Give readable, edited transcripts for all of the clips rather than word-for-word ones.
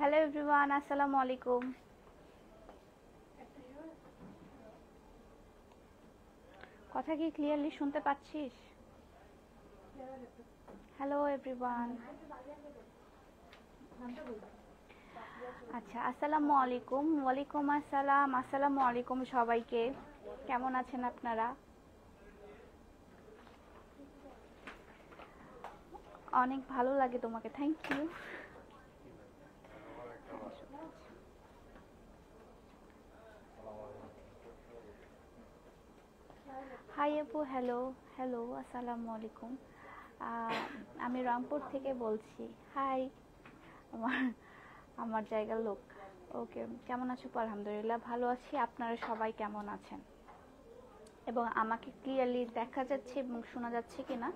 Hello everyone, আসসালামু আলাইকুম। কথা কি ক্লিয়ারলি শুনতে পাচ্ছিস? Hello everyone. আচ্ছা, আসসালামু আলাইকুম। ওয়ালাইকুম আসসালাম। আসসালামু আলাইকুম সবাইকে। কেমন আছেন আপনারা? অনেক ভালো লাগে তোমাকে, থ্যাংক ইউ। হাই আপু, হ্যালো হ্যালো, আসসালামু আলাইকুম। আমি রংপুর থেকে বলছি। হাই। আমার আমার জায়গার লোক। ওকে, কেমন আছো? আলহামদুলিল্লাহ ভালো আছি। আপনারা সবাই কেমন আছেন এবং আমাকে ক্লিয়ারলি দেখা যাচ্ছে এবং শোনা যাচ্ছে কিনা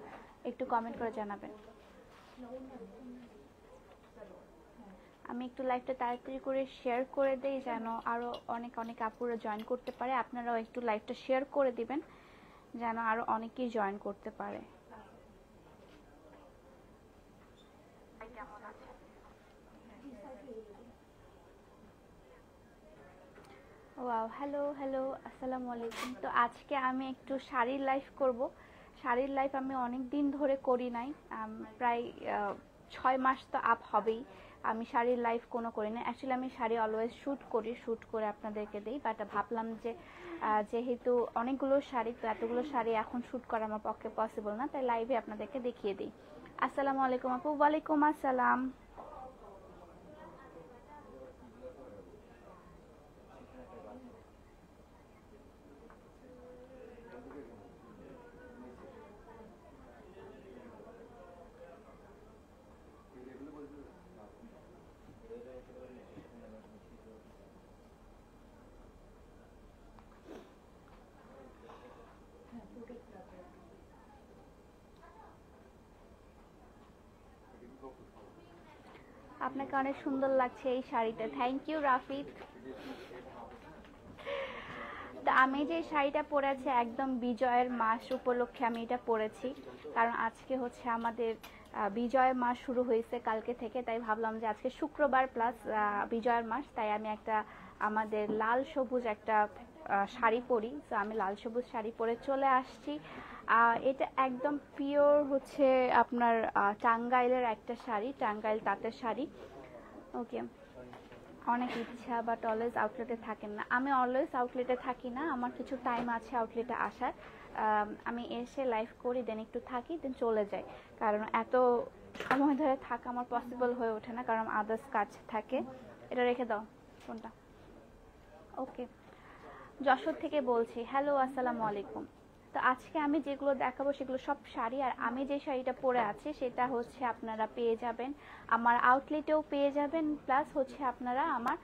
একটু কমেন্ট করে জানাবেন। আমি একটু লাইভটা তাড়াতাড়ি করে শেয়ার করে দেই যেন আরও অনেক অনেক আপুরা জয়েন করতে পারে। আপনারাও একটু লাইভটা শেয়ার করে দিবেন যেন আরও অনেকেই জয়েন করতে পারে। ওয়াও, হ্যালো হ্যালো, আসসালামু আলাইকুম। তো আজকে আমি একটু শাড়ির লাইভ করব। শাড়ির লাইভ আমি অনেক দিন ধরে করি নাই, প্রায় 6 মাস তো আপ হবেই আমি শাড়ির লাইভ কোনো করি না। অ্যাকচুয়ালি আমি শাড়ি অলওয়েজ শ্যুট করি, শ্যুট করে আপনাদেরকে দিই, বাট ভাবলাম যে যেহেতু অনেকগুলো শাড়ি, তো এতগুলো শাড়ি এখন শ্যুট করা আমার পক্ষে পসিবল না, তাই লাইভে আপনাদেরকে দেখিয়ে দিই। আসসালামু আলাইকুম আপু। ওয়ালাইকুম আসসালাম। আপনাকে অনেক সুন্দর লাগছে এই শাড়িটা, থ্যাংক ইউ রাফিদ। তো আমি যে শাড়িটা পরেছি একদম বিজয়ের মাস উপলক্ষে আমি এটা পরেছি, কারণ আজকে হচ্ছে আমাদের বিজয়ের মাস শুরু হয়েছে কালকে থেকে, তাই ভাবলাম যে আজকে শুক্রবার প্লাস বিজয়ের মাস, তাই আমি একটা আমাদের লাল সবুজ একটা শাড়ি পরি। তো আমি লাল সবুজ শাড়ি পরে চলে আসছি। এটা একদম পিওর হচ্ছে আপনার টাঙ্গাইলের একটা শাড়ি, টাঙ্গাইল তাঁতের শাড়ি। ওকে, অনেক ইচ্ছা বাট অলওয়েজ আউটলেটে থাকেন না। আমি অলওয়েজ আউটলেটে থাকি না, আমার কিছু টাইম আছে আউটলেটে আসার। আমি এসে লাইভ করি, দেন একটু থাকি, দেন চলে যাই, কারণ এত সময় ধরে থাকা আমার পসিবল হয়ে ওঠে না, কারণ আদার্স কাজ থাকে। এটা রেখে দাও ফোনটা। ওকে, যশোর থেকে বলছি। হ্যালো, আসসালামু আলাইকুম। তো আজকে আমি যেগুলো দেখাবো সেগুলো সব শাড়ি, আর আমি যে শাড়িটা পরে আছি সেটা হচ্ছে আপনারা পেয়ে যাবেন আমার আউটলেটেও পেয়ে যাবেন, প্লাস হচ্ছে আপনারা আমার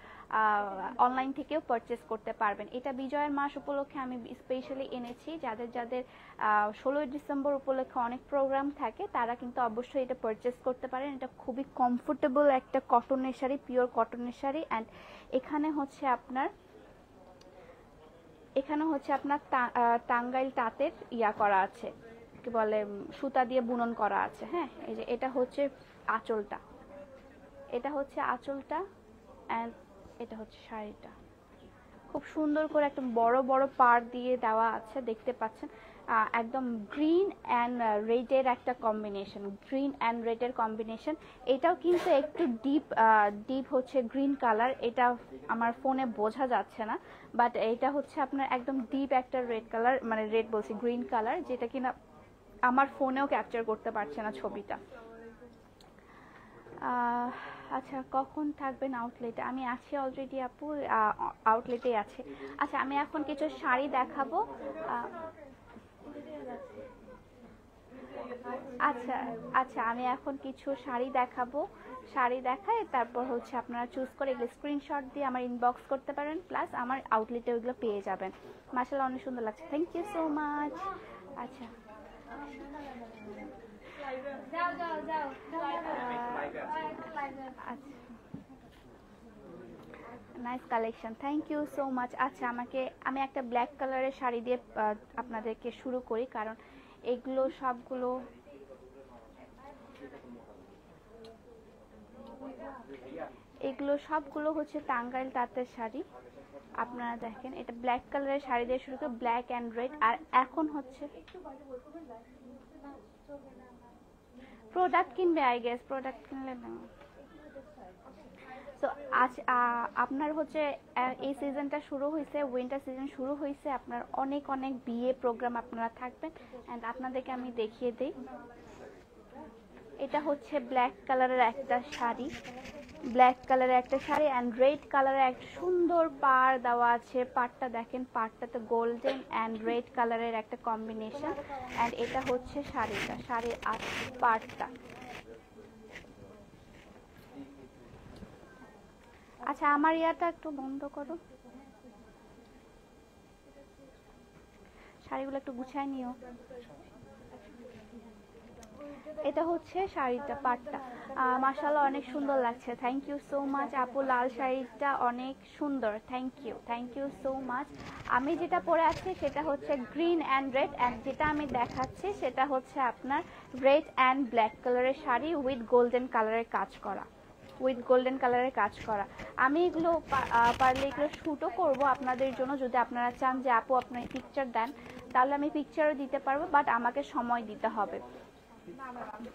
অনলাইন থেকেও পারচেস করতে পারবেন। এটা বিজয়ের মাস উপলক্ষে আমি স্পেশালি এনেছি। যাদের যাদের 16ই ডিসেম্বর উপলক্ষে অনেক প্রোগ্রাম থাকে তারা কিন্তু অবশ্যই এটা পারচেস করতে পারেন। এটা খুবই কমফোর্টেবল একটা কটনের শাড়ি, পিওর কটনের শাড়ি। অ্যান্ড এখানে হচ্ছে আপনার টাঙ্গাইল তাঁতের করা আছে, কি বলে, সুতা দিয়ে বুনন করা আছে। হ্যাঁ, এই যে এটা হচ্ছে আঁচলটা, এটা হচ্ছে আঁচলটা, অ্যান্ড এটা হচ্ছে শাড়িটা। খুব সুন্দর করে একটা বড় বড় পাড় দিয়ে দেওয়া আছে, দেখতে পাচ্ছেন। একদম গ্রিন অ্যান্ড রেডের একটা কম্বিনেশন, গ্রিন অ্যান্ড রেডের কম্বিনেশন। এটাও কিন্তু একটু ডিপ ডিপ হচ্ছে গ্রিন কালার, এটা আমার ফোনে বোঝা যাচ্ছে না, বাট এটা হচ্ছে আপনার একদম ডিপ একটা রেড কালার, মানে রেড বলছি, গ্রিন কালার, যেটা কিনা আমার ফোনেও ক্যাপচার করতে পারছে না ছবিটা। আচ্ছা, কখন থাকবেন আউটলেটে? আমি আছি অলরেডি আপু, আউটলেটেই আছে। আচ্ছা, আমি এখন কিছু শাড়ি দেখাবো। আচ্ছা আচ্ছা, আমি এখন কিছু শাড়ি দেখাবো, শাড়ি দেখাই, তারপর হচ্ছে আপনারা চুজ করে এগুলো স্ক্রিনশট দিয়ে আমার ইনবক্স করতে পারেন, প্লাস আমার আউটলেটে ওইগুলো পেয়ে যাবেন। মাশাআল্লাহ, অনেক সুন্দর লাগছে, থ্যাংক ইউ সো মাচ। আচ্ছা, আচ্ছা, nice collection, thank you so much. আচ্ছা, আমি একটা ব্ল্যাক কালারের শাড়ি দিয়ে আপনাদেরকে শুরু করি, কারণ এগুলো সবগুলো এগুলো সবগুলো হচ্ছে টাঙ্গাইল তাঁতের শাড়ি। আপনারা দেখেন এটা ব্ল্যাক কালারের শাড়ি দিয়ে শুরু করে ব্ল্যাক অ্যান্ড রেড। আর এখন হচ্ছে প্রোডাক্ট কিনবে, আই গেস প্রোডাক্ট কিনলে না। তো আজ আপনার হচ্ছে এই সিজনটা শুরু হয়েছে, উইন্টার সিজন শুরু হয়েছে, আপনার অনেক অনেক বিয়ে প্রোগ্রাম আপনারা থাকবেন। অ্যান্ড আপনাদেরকে আমি দেখিয়ে দিই, এটা হচ্ছে ব্ল্যাক কালারের একটা শাড়ি, ব্ল্যাক কালারের একটা শাড়ি অ্যান্ড রেড কালারের এক সুন্দর পাড় দেওয়া আছে। পাড়টা দেখেন, পাড়টাতে গোল্ডেন অ্যান্ড রেড কালারের একটা কম্বিনেশন। অ্যান্ড এটা হচ্ছে শাড়িটা, শাড়ির পাড়টা। আচ্ছা আমার ইয়াটা একটু বন্ধ করো, শাড়িগুলো একটু গুছায় নিও। এটা হচ্ছে শাড়িটা, পাটটা মাশাআল্লাহ অনেক সুন্দর লাগছে। থ্যাংক ইউ সো মাচ আপু, লাল শাড়িটা অনেক সুন্দর, থ্যাংক ইউ সো মাচ। আমি যেটা পরে আছি সেটা হচ্ছে গ্রিন অ্যান্ড রেড, অ্যান্ড যেটা আমি দেখাচ্ছি সেটা হচ্ছে আপনার রেড অ্যান্ড ব্ল্যাক কালারের শাড়ি উইথ গোল্ডেন কালারের কাজ করা, আমি এগুলো পারলে এগুলো শ্যুটও করবো আপনাদের জন্য। যদি আপনারা চান যে আপু আপনার পিকচার দেন, তাহলে আমি পিকচারও দিতে পারবো, বাট আমাকে সময় দিতে হবে।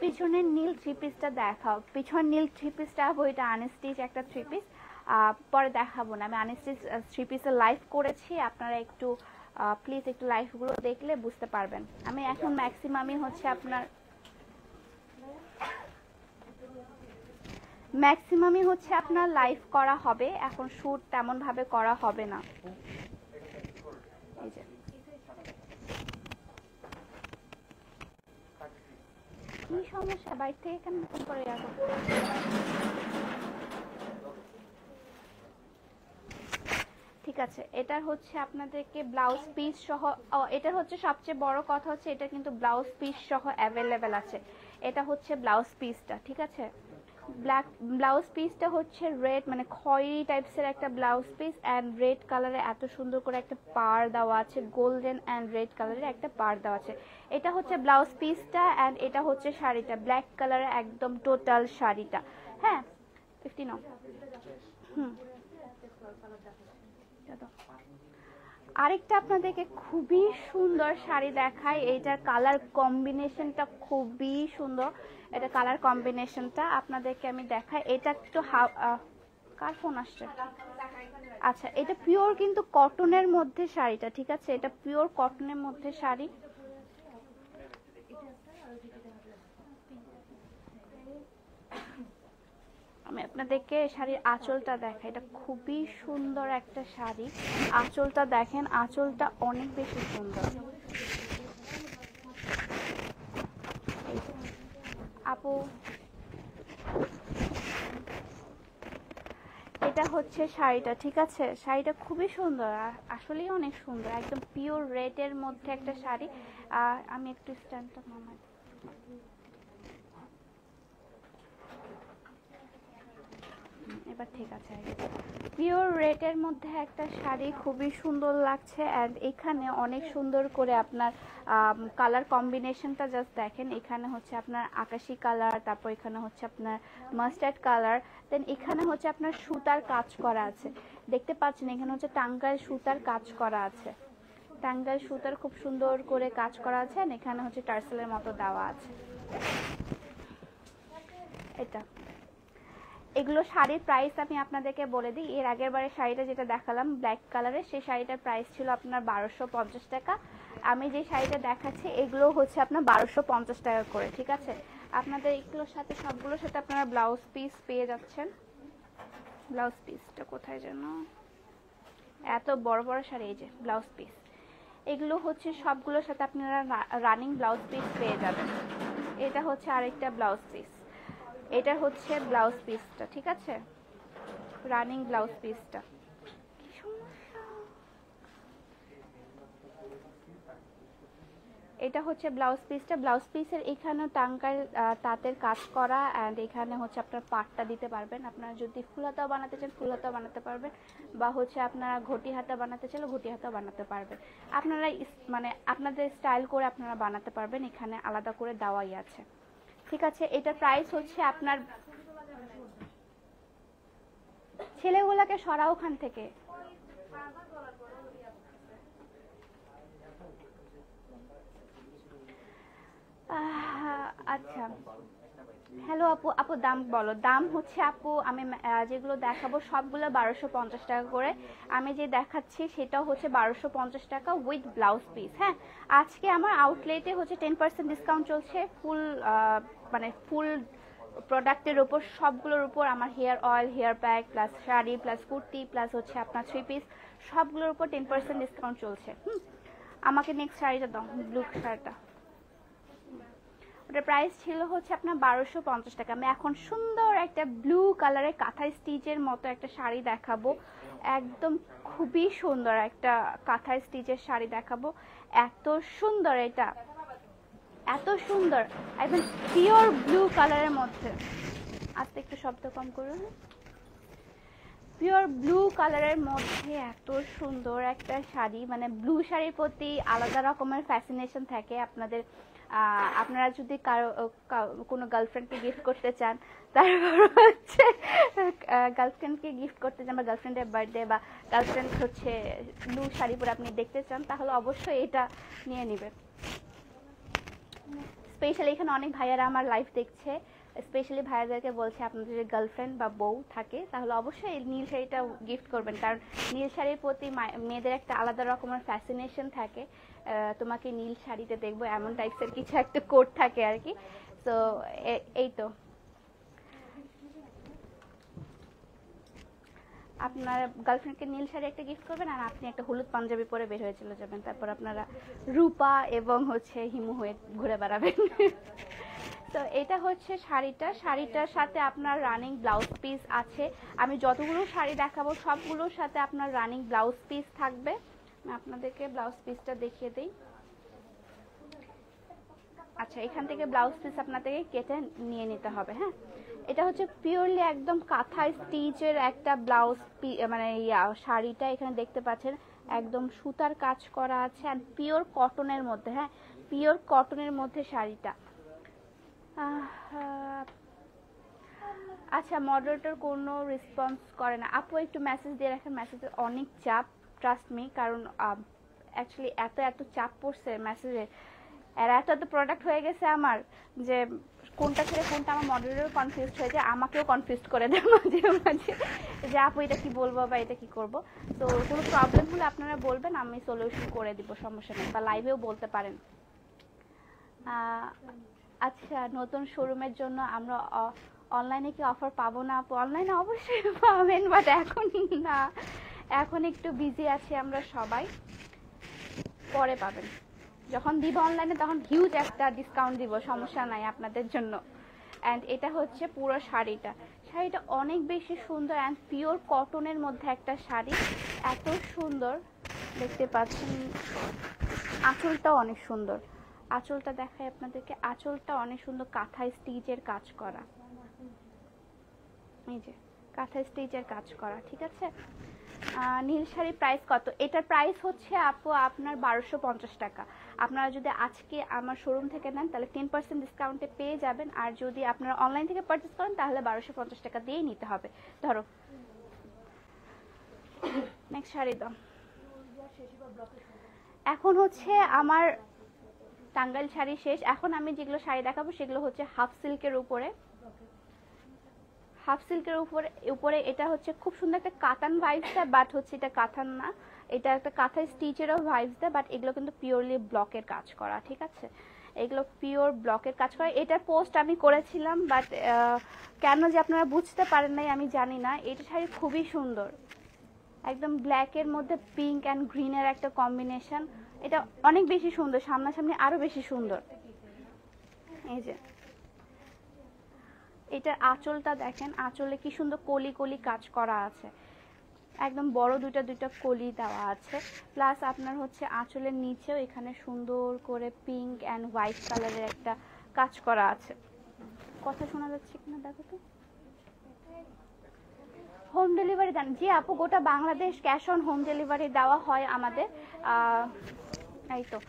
পিছনের নীল থ্রি পিসটা দেখাও, পিছনের নীল থ্রি পিসটা আপু এটা আনস্টিচ একটা থ্রি পিস, পরে দেখাবো না। আমি আনস্টিচ থ্রি পিসের লাইভ করেছি, আপনারা একটু প্লিজ একটু লাইভগুলো দেখলে বুঝতে পারবেন। আমি এখন ম্যাক্সিমামই হচ্ছে আপনার লাইভ করা হবে, এখন শ্যুট তেমন ভাবে করা হবে না। এই যে কি সমস্যা, বাইরে থেকে কেন করে ঠিক আছে। এটার হচ্ছে আপনাদেরকে ব্লাউজ পিস সহ, এটার হচ্ছে সবচেয়ে বড় কথা হচ্ছে এটা কিন্তু ব্লাউজ পিস সহ অ্যাভেলেবেল আছে। এটা হচ্ছে ব্লাউজ পিসটা, ঠিক আছে। ব্লাউজ পিসটা হচ্ছে রেড, মানে খয়েরি টাইপসের একটা ব্লাউজ পিস অ্যান্ড রেড কালারে এত সুন্দর করে একটা পাড় দেওয়া আছে, গোল্ডেন অ্যান্ড রেড কালারের একটা পাড় দেওয়া আছে। এটা হচ্ছে ব্লাউজ পিসটা অ্যান্ড এটা হচ্ছে শাড়িটা, ব্ল্যাক কালারের একদম টোটাল শাড়িটা। হ্যাঁ 50 নাও। আরেকটা আপনাদেরকে খুবই সুন্দর শাড়ি দেখাই, এইটার কালার কম্বিনেশনটা খুবই সুন্দর। এটা কালার কম্বিনেশনটা আপনাদেরকে আমি দেখাই। এটা একটু কার ফোন আসছে? আচ্ছা এটা পিওর কিন্তু কটনের মধ্যে শাড়িটা, ঠিক আছে, এটা পিওর কটনের মধ্যে শাড়ি। আমি আপনাদেরকে শাড়ির আঁচলটা দেখাই, এটা খুবই সুন্দর একটা শাড়ি। আঁচলটা দেখেন, আঁচলটা অনেক বেশি সুন্দর। আপু এটা হচ্ছে শাড়িটা, ঠিক আছে, শাড়িটা খুবই সুন্দর, আসলেই অনেক সুন্দর, একদম পিওর রেডের মধ্যে একটা শাড়ি। আমি একটু স্ট্যান্ডটা নামাই, এবার ঠিক আছে। পিওর রেডের মধ্যে একটা শাড়ি, খুবই সুন্দর লাগছে। অ্যান্ড এখানে অনেক সুন্দর করে আপনার কালার কম্বিনেশনটা জাস্ট দেখেন। এখানে হচ্ছে আপনার আকাশি কালার, তারপর এখানে হচ্ছে আপনার মাস্টার্ড কালার, দেন এখানে হচ্ছে আপনার সুতার কাজ করা আছে, দেখতে পাচ্ছেন এখানে হচ্ছে টাঙ্গাইল সুতার কাজ করা আছে, টাঙ্গাইল সুতার খুব সুন্দর করে কাজ করা আছে। এখানে হচ্ছে টার্সেলের মতো দেওয়া আছে। এটা এগুলো শাড়ির প্রাইস আমি আপনাদেরকে বলে দিই। এর আগের বারে শাড়িটা যেটা দেখালাম ব্ল্যাক কালারের, সেই শাড়িটার প্রাইস ছিল আপনার 1250 টাকা। আমি যে শাড়িটা দেখাচ্ছি এগুলো হচ্ছে আপনার 1250 টাকা করে, ঠিক আছে। আপনাদের এগুলোর সাথে সবগুলোর সাথে আপনারা ব্লাউজ পিস পেয়ে যাচ্ছেন। ব্লাউজ পিসটা কোথায় যেন, এত বড় বড় শাড়ি, এই যে ব্লাউজ পিস, এগুলো হচ্ছে সবগুলোর সাথে আপনারা রানিং ব্লাউজ পিস পেয়ে যাবেন। এটা হচ্ছে আরেকটা ব্লাউজ পিস, এটা হচ্ছে ব্লাউজ পিসটা, ঠিক আছে, রানিং ব্লাউজ পিসটা। এটা হচ্ছে ব্লাউজ পিসটা, ব্লাউজ পিসের এখানে টাঙ্কার তাঁতের কাজ করা অ্যান্ড এখানে হচ্ছে আপনার পাটটা দিতে পারবেন। আপনারা যদি ফুল হাতাও বানাতে চান ফুল হাতাও বানাতে পারবেন, বা হচ্ছে আপনারা ঘটি হাতা বানাতে চাইলে ঘটি হাতাও বানাতে পারবেন। আপনারা মানে আপনাদের স্টাইল করে আপনারা বানাতে পারবেন, এখানে আলাদা করে দেওয়াই আছে, ঠিক আছে। এটার প্রাইস হচ্ছে আপনার ছেলেগুলোকে সরাও ওখান থেকে। আচ্ছা হ্যালো আপু, আপু দাম বলো। দাম হচ্ছে আপু আমি যেগুলো দেখাবো সবগুলো 1250 টাকা করে। আমি যে দেখাচ্ছি সেটাও হচ্ছে 1250 টাকা উইথ ব্লাউজ পিস। হ্যাঁ, আজকে আমার আউটলেটে হচ্ছে 10% ডিসকাউন্ট চলছে ফুল, মানে ফুল প্রোডাক্টের উপর, সবগুলোর উপর। আমার hair oil, hair pack plus sari plus kurti plus হচ্ছে আপনার 3 পিস, সবগুলোর উপর 10% ডিসকাউন্ট চলছে। আমাকে নেক্সট শাড়িটা দাও, ব্লু শাড়িটা। ওটার প্রাইস ছিল হচ্ছে আপনার 1250 টাকা। আমি এখন সুন্দর একটা ব্লু কালারের কাঁথা স্টিচের মতো একটা শাড়ি দেখাবো, একদম খুবই সুন্দর একটা কাঁথা স্টিচের শাড়ি দেখাবো। এত সুন্দর, এটা এত সুন্দর, একদম পিওর ব্লু কালারের মধ্যে। আজকে একটু শব্দ কম করুন। পিওর ব্লু কালারের মধ্যে এত সুন্দর একটা শাড়ি, মানে ব্লু শাড়ির প্রতি আলাদা রকমের ফ্যাসিনেশন থাকে আপনাদের। আপনারা যদি কারো কোনো গার্লফ্রেন্ডকে গিফট করতে চান, তারপর হচ্ছে গার্লফ্রেন্ডকে গিফট করতে চান বা গার্লফ্রেন্ডের বার্থডে বা গার্লফ্রেন্ড হচ্ছে ব্লু শাড়ি পরে আপনি দেখতে চান, তাহলে অবশ্যই এটা নিয়ে নেবেন। স্পেশালি এখানে অনেক ভাইয়ারা আমার লাইভ দেখছে, স্পেশালি ভাইয়াদেরকে বলছে আপনাদের যদি গার্লফ্রেন্ড বা বউ থাকে তাহলে অবশ্যই নীল শাড়িটা গিফট করবেন, কারণ নীল শাড়ির প্রতি মেয়েদের একটা আলাদা রকমের ফ্যাসিনেশন থাকে। তোমাকে নীল শাড়িতে দেখবো এমন টাইপসের কিছু একটা কোড থাকে আর কি। তো এই তো আপনার গার্লফ্রেন্ডকে নীল শাড়ি একটা গিফট করবেন, আর আপনি একটা হলুদ পাঞ্জাবি পরে বের হয়ে চলে যাবেন, তারপর আপনারা রূপা এবং হচ্ছে হিমু হয়ে ঘুরে বেড়াবেন। তো এটা হচ্ছে শাড়িটা, শাড়িটার সাথে আপনার রানিং ব্লাউজ পিস আছে। আমি যতগুলো শাড়ি দেখাবো সবগুলোর সাথে আপনার রানিং ব্লাউজ পিস থাকবে। আমি আপনাদেরকে ব্লাউজ পিসটা দেখিয়ে দিই। আচ্ছা, এখান থেকে ব্লাউজ পিস আপনাদেরকে কেটে নিয়ে নিতে হবে। হ্যাঁ, এটা হচ্ছে পিওরলি একদম কাঁথা স্টিচের একটা ব্লাউজ, মানে শাড়িটা এখানে দেখতে পাচ্ছেন একদম সুতার কাজ করা আছে আর পিওর কটনের মধ্যে। হ্যাঁ, পিওর কটনের মধ্যে শাড়িটা। আচ্ছা, মডারেটর কোনো রেসপন্স করে না। আপু একটু মেসেজ দিয়ে রাখেন, মেসেজে অনেক চাপ, ট্রাস্ট মি, কারণ অ্যাকচুয়ালি এত চাপ পড়ছে মেসেজে, আর এত প্রোডাক্ট হয়ে গেছে আমার যে কোনটা ছেড়ে কোনটা আমার মডারেটর কনফিউজ হয়ে যায়, আমাকেও কনফিউজ করে দেয় মাঝে মাঝে যে আপু এটা কি বলবো বা এটা কি করব। তো কোনো প্রবলেম হলে আপনারা বলবেন, আমি সলিউশন করে দিব, সমস্যা নেই, বা লাইভেও বলতে পারেন। আচ্ছা, নতুন শোরুমের জন্য আমরা অনলাইনে কি অফার পাবো না আপু? অনলাইনে অবশ্যই পাবেন, বাট এখন না, এখন একটু বিজি আছি আমরা সবাই, পরে পাবেন। যখন দিব অনলাইনে তখন হিউজ একটা ডিসকাউন্ট দিব, সমস্যা নাই আপনাদের জন্য। অ্যান্ড এটা হচ্ছে পুরো শাড়িটা, শাড়িটা অনেক বেশি সুন্দর অ্যান্ড পিওর কটনের মধ্যে একটা শাড়ি, এত সুন্দর দেখতে পাচ্ছেন। আঁচলটাও অনেক সুন্দর, আঁচলটা দেখাই আপনাদেরকে, আঁচলটা অনেক সুন্দর কাঁথা স্টিচের কাজ করা, এই যে কাঁথা স্টিচের কাজ করা, ঠিক আছে। নীল শাড়ির প্রাইস কত? এটার প্রাইস হচ্ছে আপু আপনার 1250 টাকা। আপনারা যদি আজকে আমার শোরুম থেকে নেন তাহলে 10% ডিসকাউন্টে পেয়ে যাবেন, আর যদি আপনারা অনলাইন থেকে পারচেস করেন তাহলে 1250 টাকা দিয়েই নিতে হবে। ধরো নেক্সট শাড়ি দাও। এখন হচ্ছে আমার টাঙ্গাইল শাড়ি শেষ, এখন আমি যেগুলো শাড়ি দেখাবো সেগুলো হচ্ছে হাফ সিল্কের উপরে। হাফ সিল্কের উপরে এটা হচ্ছে খুব সুন্দর একটা কাতান ভাইবস দেয়, বাট হচ্ছে এটা কাতান না, এটা একটা কাঁথা স্টিচেরও ভাইবস দেয়, বাট এগুলো কিন্তু পিওরলি ব্লকের কাজ করা, ঠিক আছে। এগুলো পিওর ব্লকের কাজ করা। এটার পোস্ট আমি করেছিলাম, বাট কেন যে আপনারা বুঝতে পারেন নাই আমি জানি না। এটা শাড়ি খুবই সুন্দর, একদম ব্ল্যাকের মধ্যে পিঙ্ক অ্যান্ড গ্রিনের একটা কম্বিনেশন, এটা অনেক বেশি সুন্দর, সামনাসামনি আরো বেশি সুন্দর। এই যে এটার আঁচলটা দেখেন, আঁচলে কি সুন্দর কলি কলি কাজ করা আছে, একদম বড় দুইটা কলি দেওয়া আছে, প্লাস আপনার হচ্ছে আঁচলের নিচেও এখানে সুন্দর করে পিঙ্ক অ্যান্ড হোয়াইট কালারের একটা কাজ করা আছে। কথা শোনা যাচ্ছে কিনা দেখো তো। হোম ডেলিভারি দেন? জি আপু, গোটা Bangladesh cash on home delivery দেওয়া হয় আমাদের। এই তো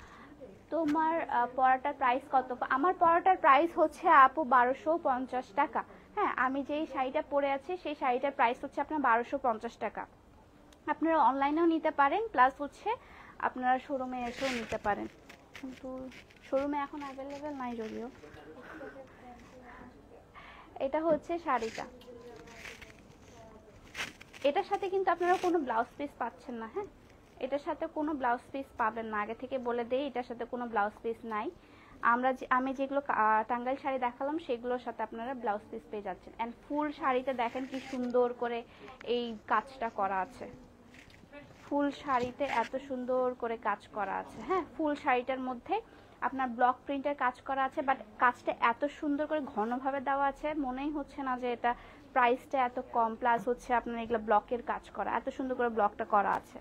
তোমার পরাটার প্রাইস কত? আমার পরাটার প্রাইস হচ্ছে আপু 1250 টাকা, হ্যাঁ, আমি যেই শাড়িটা পরে আছি সেই শাড়িটার প্রাইস হচ্ছে আপনার 1250 টাকা। আপনারা অনলাইনেও নিতে পারেন, প্লাস হচ্ছে আপনারা শোরুমে এসেও নিতে পারেন, কিন্তু শোরুমে এখন অ্যাভেলেবেল নাই যদিও। এটা হচ্ছে শাড়িটা, এটার সাথে কিন্তু আপনারা কোনো ব্লাউজ পিস পাচ্ছেন না। হ্যাঁ, এটার সাথে কোনো ব্লাউজ পিস পাবেন না, আগে থেকে বলে দেই এটার সাথে কোনো ব্লাউজ পিস নাই। আমি যেগুলো টাঙ্গাইল শাড়ি দেখালাম সেগুলোর সাথে আপনারা ব্লাউজ পিস পেয়ে যাচ্ছেন। অ্যান্ড ফুল শাড়িতে দেখেন কি সুন্দর করে এই কাজটা করা আছে, ফুল শাড়িতে এত সুন্দর করে কাজ করা আছে। হ্যাঁ, ফুল শাড়িটার মধ্যে আপনার ব্লক প্রিন্টের কাজ করা আছে, বাট কাজটা এত সুন্দর করে ঘনভাবে দেওয়া আছে, মনেই হচ্ছে না যে এটা প্রাইসটা এত কম। প্লাস হচ্ছে আপনার এগুলো ব্লকের কাজ করা, এত সুন্দর করে ব্লকটা করা আছে।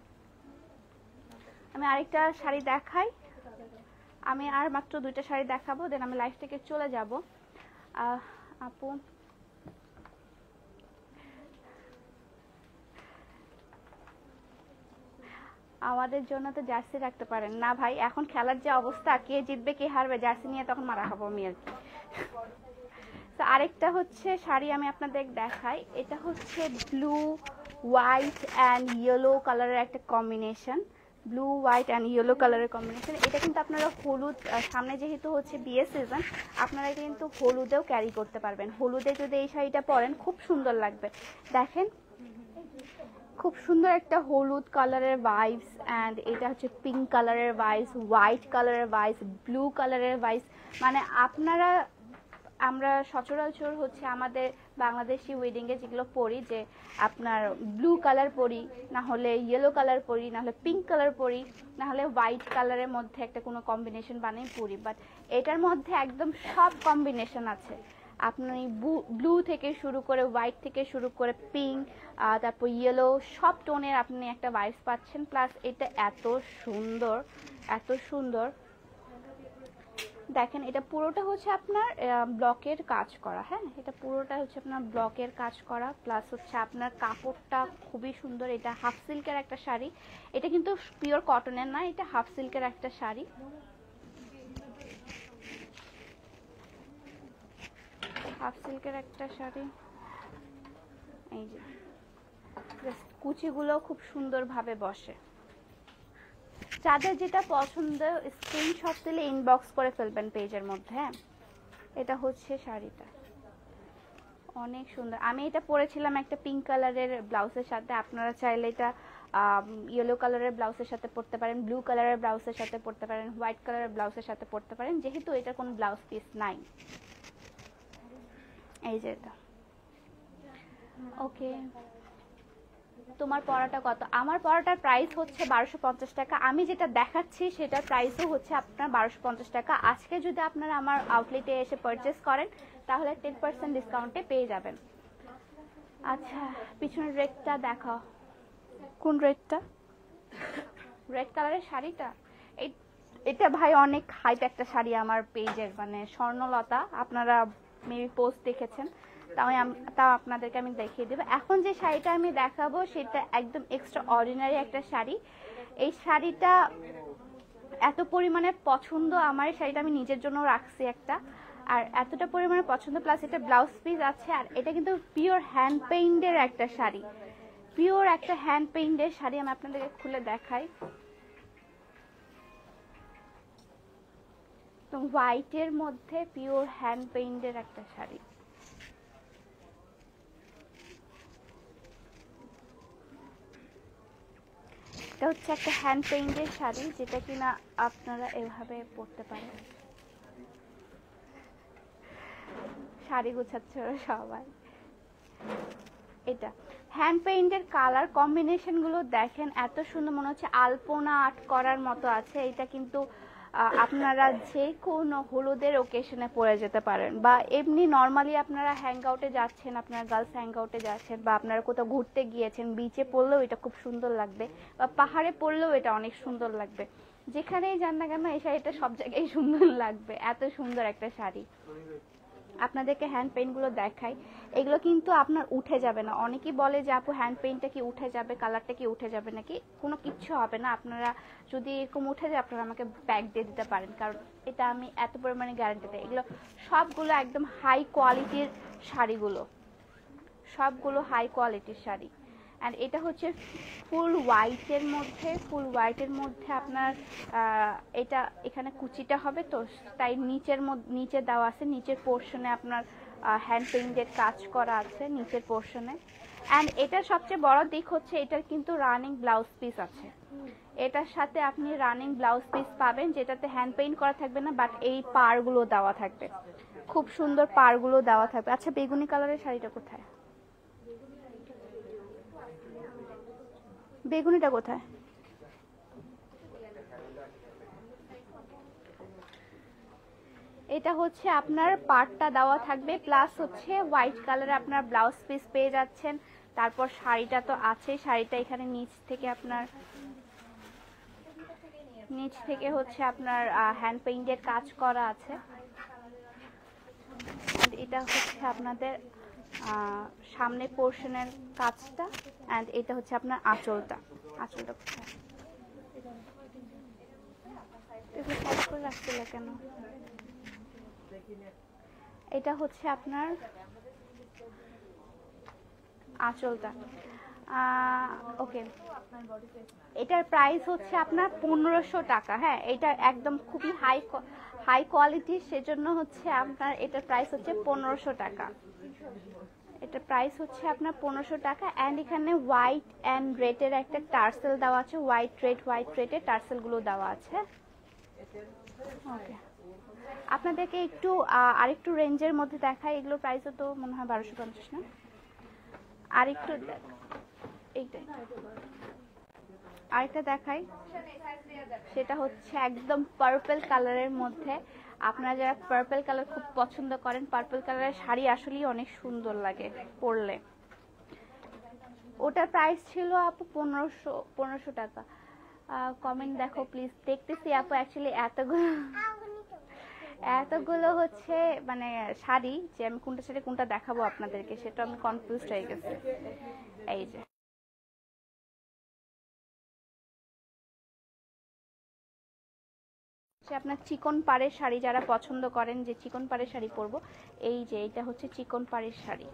আমি আরেকটা শাড়ি দেখাই, আমি আর মাত্র 2টা শাড়ি দেখাবো, দেন আমি লাইফ থেকে চলে যাব। আপু আমাদের জন্য তো জার্সি রাখতে পারেন না ভাই, এখন খেলার যে অবস্থা, কে জিতবে কে হারবে জার্সি নিয়ে তখন মারা খাবো আমি আর কি। তো আরেকটা হচ্ছে শাড়ি আমি আপনাদের দেখাই, এটা হচ্ছে ব্লু হোয়াইট অ্যান্ড ইয়েলো কালারের একটা combination, blue white and yellow কালারের কম্বিনেশন। এটা কিন্তু আপনারা হলুদ, সামনে যেহেতু হচ্ছে বিয়ে সিজন, আপনারা এটা কিন্তু হলুদেও ক্যারি করতে পারবেন। হলুদে যদি এই শাড়িটা পরেন খুব সুন্দর লাগবে। দেখেন খুব সুন্দর একটা হলুদ কালারের ভাইবস, অ্যান্ড এটা হচ্ছে পিঙ্ক কালারের ভাইবস, হোয়াইট কালারের ভাইবস, ব্লু কালারের ভাইবস। মানে আপনারা, আমরা সচরাচর হচ্ছে আমাদের বাংলাদেশি ওয়েডিংয়ে যেগুলো পরি, যে আপনার ব্লু কালার পরি, না হলে ইয়েলো কালার পরি, না হলে পিঙ্ক কালার পরি, না হলে হোয়াইট কালারের মধ্যে একটা কোনো কম্বিনেশন বানিয়ে পরি, বাট এটার মধ্যে একদম সব কম্বিনেশন আছে। আপনি ব্লু থেকে শুরু করে হোয়াইট থেকে শুরু করে পিঙ্ক, তারপর ইয়েলো, সব টোনের আপনি একটা ভাইবস পাচ্ছেন। প্লাস এটা এত সুন্দর, এত সুন্দর। দেখেন এটা পুরোটা হচ্ছে আপনার ব্লকের কাজ করা। হ্যাঁ, এটা পুরোটা হচ্ছে আপনার ব্লকের কাজ করা, প্লাস হচ্ছে আপনার কাপড়টা খুবই সুন্দর। এটা হাফ সিল্কের একটা শাড়ি, এটা কিন্তু পিওর কটনের না, এটা হাফ সিল্কের একটা শাড়ি। হাফ সিল্কের একটা শাড়ি, এই যে কুচিগুলো খুব সুন্দরভাবে বসে। যাদের যেটা পছন্দ স্ক্রিনশট দিলে ইনবক্স করে ফেলবেন পেজের মধ্যে। হ্যাঁ, এটা হচ্ছে শাড়িটা, অনেক সুন্দর। আমি এটা পরেছিলাম একটা পিঙ্ক কালারের ব্লাউজের সাথে, আপনারা চাইলে এটা ইয়েলো কালারের ব্লাউজের সাথে পরতে পারেন, ব্লু কালারের ব্লাউজের সাথে পরতে পারেন, হোয়াইট কালারের ব্লাউজের সাথে পরতে পারেন, যেহেতু এটা কোনো ব্লাউজ পিস নাই। এই যে এটা। ওকে, তোমার পড়াটা কত? আমার পড়াটার প্রাইস হচ্ছে 1250 টাকা। আমি যেটা দেখাচ্ছি সেটার প্রাইসও হচ্ছে আপনার 1250 টাকা। আজকে যদি আপনারা আমার আউটলেটে এসে পারচেস করেন তাহলে 10% ডিসকাউন্টে পেয়ে যাবেন। আচ্ছা, পিছনের রেডটা দেখাও। কোন রেডটা? রেড কালারের শাড়িটা, এটা ভাই অনেক হাইপ একটা শাড়ি আমার পেজের, মানে স্বর্ণলতা, আপনারা মেবি পোস্ট দেখেছেন, তাও আপনাদেরকে আমি দেখিয়ে দেবো। এখন যে শাড়িটা আমি দেখাবো সেটা একদম এক্সট্রা অর্ডিনারি একটা শাড়ি। এই শাড়িটা এত পরিমাণে পছন্দ আমার, এই শাড়িটা আমি নিজের জন্য রাখছি একটা, আর এতটা পরিমাণে পছন্দ, প্লাস এটা ব্লাউজ পিস আছে। আর এটা কিন্তু পিওর হ্যান্ড পেইন্টের একটা শাড়ি, পিওর একটা হ্যান্ড পেইন্টের শাড়ি। আমি আপনাদেরকে খুলে দেখাই। তো হোয়াইটের মধ্যে পিওর হ্যান্ড পেইন্টের একটা শাড়ি। এটা হচ্ছে একটা হ্যান্ড পেইন্টের শাড়ি, যেটা কিনা আপনারা এভাবে পরতে পারেন। শাড়ি গুছাচ্ছে ওরা সবাই। এটা হ্যান্ড পেইন্টের কালার কম্বিনেশন গুলো দেখেন, এত সুন্দর, মনে হচ্ছে আলপনা আর্ট করার মতো আছে। এটা কিন্তু আপনারা যে কোনো হলুদের ওকেশনে পরে যেতে পারেন, বা এমনি নর্মালি আপনারা হ্যাং আউটে যাচ্ছেন, আপনারা গার্লস হ্যাং আউটে যাচ্ছেন, বা আপনারা কোথাও ঘুরতে গিয়েছেন, বিচে পড়লেও এটা খুব সুন্দর লাগবে, বা পাহাড়ে পড়লেও এটা অনেক সুন্দর লাগবে। যেখানেই যান না কেন এই শাড়িটা সব জায়গায় সুন্দর লাগবে, এত সুন্দর একটা শাড়ি। আপনাদেরকে হ্যান্ড পেইন্টগুলো দেখাই। এগুলো কিন্তু আপনার উঠে যাবে না। অনেকেই বলে যে আপু হ্যান্ড পেইন্টটা কি উঠে যাবে, কালারটা কি উঠে যাবে নাকি? কোনো কিচ্ছু হবে না। আপনারা যদি এরকম উঠে যায় আপনারা আমাকে ব্যাগ দিয়ে দিতে পারেন, কারণ এটা আমি এত পরিমাণে গ্যারান্টি দিই। এগুলো সবগুলো একদম হাই কোয়ালিটির শাড়িগুলো, সবগুলো হাই কোয়ালিটির শাড়ি। অ্যান্ড এটা হচ্ছে ফুল হোয়াইটের মধ্যে, ফুল হোয়াইটের মধ্যে আপনার এটা এখানে কুচিটা হবে তো, তাই নিচে দেওয়া আছে, নিচের পোর্শনে আপনার হ্যান্ড পেইন্টেড কাজ করা আছে নিচের পোর্শনে। অ্যান্ড এটার সবচেয়ে বড় দিক হচ্ছে এটার কিন্তু রানিং ব্লাউজ পিস আছে। এটার সাথে আপনি রানিং ব্লাউজ পিস পাবেন, যেটাতে হ্যান্ড পেইন্ট করা থাকবে না, বাট এই পাড়গুলো দেওয়া থাকবে, খুব সুন্দর পাড়গুলো দেওয়া থাকবে। আচ্ছা, বেগুনি কালারের শাড়িটা কোথায়? বেগুনিটা কোথায়? এটা হচ্ছে আপনার পাড়টা দেওয়া থাকবে, প্লাস হচ্ছে হোয়াইট কালারে আপনার ব্লাউজ পিস পেয়ে যাচ্ছেন। তারপর শাড়িটা তো আছে, শাড়িটা এখানে নিচ থেকে হচ্ছে আপনার হ্যান্ড পেইন্টের কাজ করা আছে। এটা হচ্ছে আপনাদের সামনে পোর্শনের কাজটা, অ্যান্ড এটা হচ্ছে আপনার আঁচলটা। আঁচলটা কোথায়? সাইড করে রাখছিল কেন? এটা হচ্ছে আপনার আঁচলটা। ওকে, এটার প্রাইস হচ্ছে আপনার 1500 টাকা। হ্যাঁ, এটা একদম খুবই হাই কোয়ালিটির, সেজন্য হচ্ছে আপনার এটার প্রাইস হচ্ছে 1500 টাকা। এটার প্রাইস হচ্ছে আপনার 1500 টাকা। অ্যান্ড এখানে হোয়াইট অ্যান্ড রেডের একটা টার্সেল দেওয়া আছে, হোয়াইট রেডের টার্সেলগুলো দেওয়া আছে। ওকে, আপনাদেরকে একটু আরেকটু রেঞ্জের মধ্যে দেখাই। এগুলোর প্রাইসও তো মনে হয় 1250 না? আরেকটু আরেকটা দেখাই, সেটা হচ্ছে একদম পার্পল কালারের মধ্যে। আপনারা যারা পার্পল কালার খুব পছন্দ করেন, পার্পল কালারের শাড়ি আসলেই অনেক সুন্দর লাগে পরলে। ওটার প্রাইস ছিল আপু 1500 টাকা। কমেন্ট দেখো প্লিজ, দেখতেছি আপু। অ্যাকচুয়ালি এতগুলো হচ্ছে মানে শাড়ি, যে আমি কোনটা শাড়ি কোনটা দেখাবো আপনাদেরকে সেটা আমি কনফিউজড হয়ে গেছি। এই যে আপনার চিকন পাড়ের শাড়ি যারা পছন্দ করেন, যে চিকন পাড়ের শাড়ি পরবো, এই যে এটা হচ্ছে চিকন পাড়ের শাড়ি।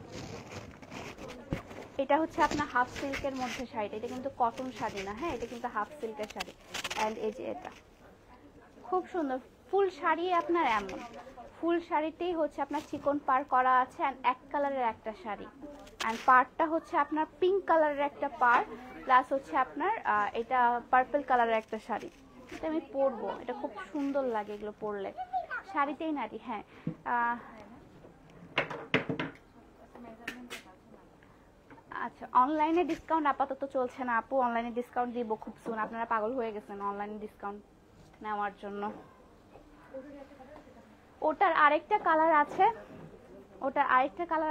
এটা হচ্ছে আপনার হাফ সিল্কের মধ্যে শাড়িটা, এটা কিন্তু কটন শাড়ি না। হ্যাঁ, এটা কিন্তু হাফ সিল্কের শাড়ি। অ্যান্ড এই যে এটা খুব সুন্দর ফুল শাড়ি। আপনার এমন ফুল শাড়িতেই হচ্ছে আপনার চিকন পাড় করা আছে, অ্যান্ড এক কালারের একটা শাড়ি। অ্যান্ড পাড়টা হচ্ছে আপনার পিঙ্ক কালারের একটা পাড়, প্লাস হচ্ছে আপনার এটা পার্পল কালারের একটা শাড়ি। এটা আমি পরবো, এটা খুব সুন্দর লাগে এগুলো পরলে, শাড়িতেই নারী। হ্যাঁ, আচ্ছা, অনলাইনে ডিসকাউন্ট আপাতত চলছে না আপু, অনলাইনে ডিসকাউন্ট দিব খুব সুন। আপনারা পাগল হয়ে গেছেন অনলাইনে ডিসকাউন্ট নেওয়ার জন্য। ওটার আরেকটা কালার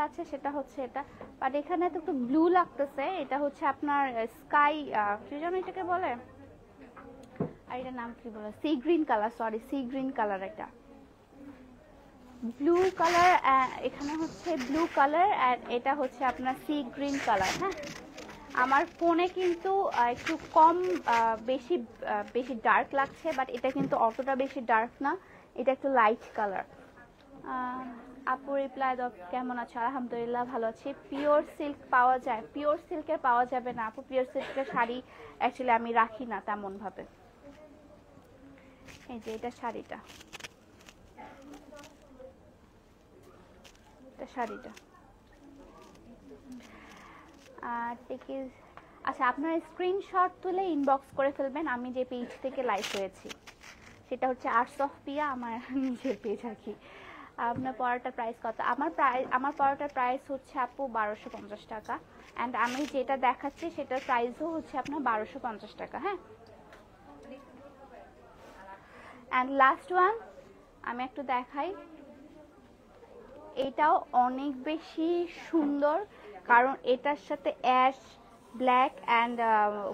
আছে, সেটা হচ্ছে এটা, বাট এখানে তো একটু ব্লু লাগতেছে। এটা হচ্ছে আপনার স্কাই, কি যেন এটাকে বলে, আর এটার নাম কি বলে, sea green colour, sorry sea green colour. এটা ব্লু কালার, এখানে হচ্ছে ব্লু কালার, আর এটা হচ্ছে আপনার সি গ্রিন কালার। হ্যাঁ, আমার ফোনে কিন্তু একটু কম বেশি ডার্ক লাগছে, বাট এটা কিন্তু অতটা বেশি ডার্ক না, এটা একটু লাইট কালার। আপু রিপ্লাই দাও, কেমন আছো? আলহামদুলিল্লাহ ভালো আছি। পিওর সিল্ক পাওয়া যায়? পিওর সিল্কের পাওয়া যাবে না আপু, পিওর সিল্কের শাড়ি অ্যাকচুয়ালি আমি রাখি না তেমন ভাবে। এই যে এটা শাড়িটা, শাড়িটা আচ্ছা, আপনারা স্ক্রিনশট তুলে ইনবক্স করে ফেলবেন। আমি যে পেজ থেকে লাইভ হয়েছি সেটা হচ্ছে আর্টস অফ পিয়া, আমার নিজের পেজ আর কি। আপনার পড়াটার প্রাইস কত? আমার পড়াটার প্রাইস হচ্ছে আপু 1250 টাকা। অ্যান্ড আমি যেটা দেখাচ্ছি সেটার প্রাইসও হচ্ছে আপনার 1250 টাকা। হ্যাঁ, অ্যান্ড লাস্ট ওয়ান আমি একটু দেখাই, এটাও অনেক বেশি সুন্দর, কারণ এটার সাথে ash, black and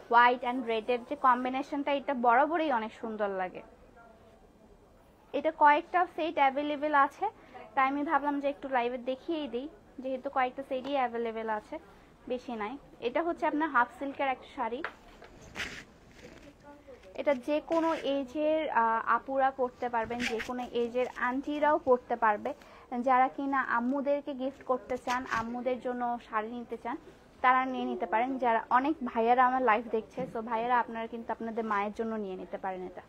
white and রেডের যে কম্বিনেশনটা, এটা বরাবরই অনেক সুন্দর লাগে। এটা কয়েকটা সেট অ্যাভেলেবেল আছে, তাই আমি ভাবলাম যে একটু লাইভে দেখিয়েই দিই, যেহেতু কয়েকটা সেটই অ্যাভেলেবেল আছে, বেশি নাই। এটা হচ্ছে আপনার হাফ সিল্কের একটা শাড়ি। এটা যে কোনো এজের আপুরা পরতে পারবেন, যে কোনো এজের আন্টিরাও পরতে পারবে। যারা কিনা আম্মুদেরকে গিফট করতে চান, আম্মুদের জন্য শাড়ি নিতে চান, তারা নিয়ে নিতে পারেন। যারা অনেক ভাইয়ারা আমার লাইভ দেখছে, সো ভাইয়ারা আপনারা কিন্তু আপনাদের মায়ের জন্য নিয়ে নিতে পারেন এটা।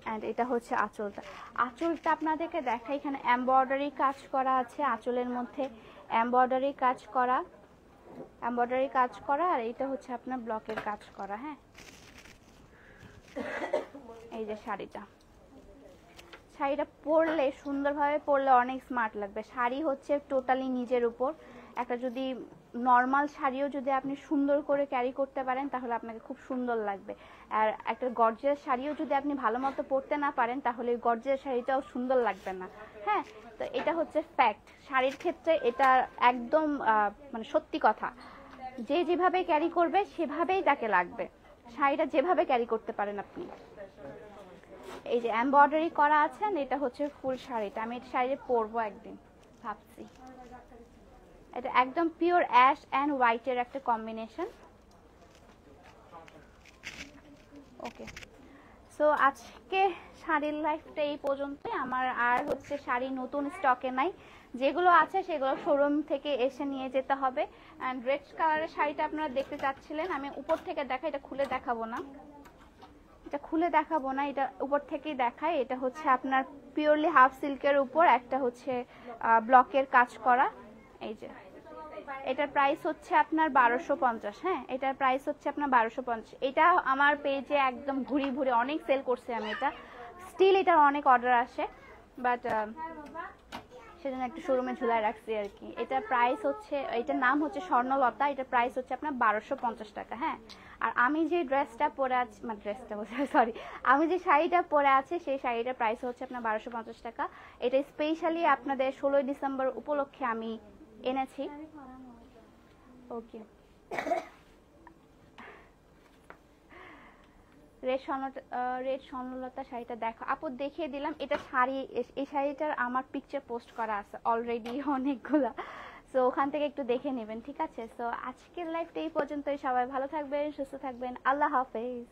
অ্যান্ড এটা হচ্ছে আঁচলটা। আঁচলটা আপনাদেরকে দেখা, এখানে এমব্রয়ডারি কাজ করা আছে, আঁচলের মধ্যে এমব্রয়ডারি কাজ করা, আর এটা হচ্ছে আপনার ব্লকের কাজ করা। হ্যাঁ, এই যে শাড়িটা পরলে, সুন্দরভাবে পরলে অনেক স্মার্ট লাগবে। শাড়ি হচ্ছে টোটালি নিজের উপর। একটা যদি নর্মাল শাড়িও যদি আপনি সুন্দর করে ক্যারি করতে পারেন, তাহলে আপনাকে খুব সুন্দর লাগবে। আর একটা গর্জিয়াস শাড়িও যদি আপনি ভালো মতো পরতে না পারেন, তাহলে ওই গর্জিয়াস শাড়িটাও সুন্দর লাগবে না। হ্যাঁ, তো এটা হচ্ছে ফ্যাক্ট। শাড়ির ক্ষেত্রে এটা একদম মানে সত্যি কথা। যে যেভাবে ক্যারি করবে সেভাবেই তাকে লাগবে। শাড়িটা যেভাবে ক্যারি করতে পারেন আপনি। এই যে এমব্রয়ডারি করা আছে, এটা হচ্ছে ফুল শাড়িটা। আমি এই শাড়ি পরবো একদিন ভাবছি। এটা একদম পিওর অ্যাশ অ্যান্ড হোয়াইটের একটা কম্বিনেশন। ওকে, সো আজকে শাড়ির লাইফটা এই পর্যন্তই। আমার আর হচ্ছে শাড়ি নতুন স্টকে নাই, যেগুলো আছে সেগুলো শোরুম থেকে এসে নিয়ে যেতে হবে। অ্যান্ড রেড কালারের শাড়িটা আপনারা দেখতে চাচ্ছিলেন, আমি উপর থেকে দেখাই, এটা খুলে দেখাবো না, এটা উপর থেকেই দেখাই। এটা হচ্ছে আপনার পিওরলি হাফ সিল্কের উপর একটা হচ্ছে ব্লকের কাজ করা। এই যে এটার প্রাইস হচ্ছে আপনার 1250। হ্যাঁ, এটার প্রাইস হচ্ছে আপনার 1250। এটা আমার পেজে একদম ঘুরি ঘুরে অনেক সেল করছি আমি এটা, স্টিল এটার অনেক অর্ডার আসে, বাট সেজন্য একটু শোরুমে ঝুলায় রাখছি আর কি। এটার প্রাইস হচ্ছে, এটার নাম হচ্ছে স্বর্ণলতা, এটার প্রাইস হচ্ছে আপনার 1250 টাকা। হ্যাঁ, আর আমি যে ড্রেসটা পরে আছি, মানে ড্রেসটা বলছি সরি, আমি যে শাড়িটা পরে আছি সেই শাড়িটার প্রাইস হচ্ছে আপনার 1250 টাকা। এটা স্পেশালি আপনাদের 16 ডিসেম্বর উপলক্ষে আমি এনেছি। ওকে, রেড স্বর্ণলতা শাড়িটা দেখো আপু, দেখিয়ে দিলাম। এটা শাড়ি, এই শাড়িটার আমার পিকচার পোস্ট করা আছে অলরেডি অনেকগুলা, সো ওখান থেকে একটু দেখে নেবেন, ঠিক আছে? সো আজকের লাইফটা এই পর্যন্তই। সবাই ভালো থাকবেন, সুস্থ থাকবেন, আল্লাহ হাফেজ।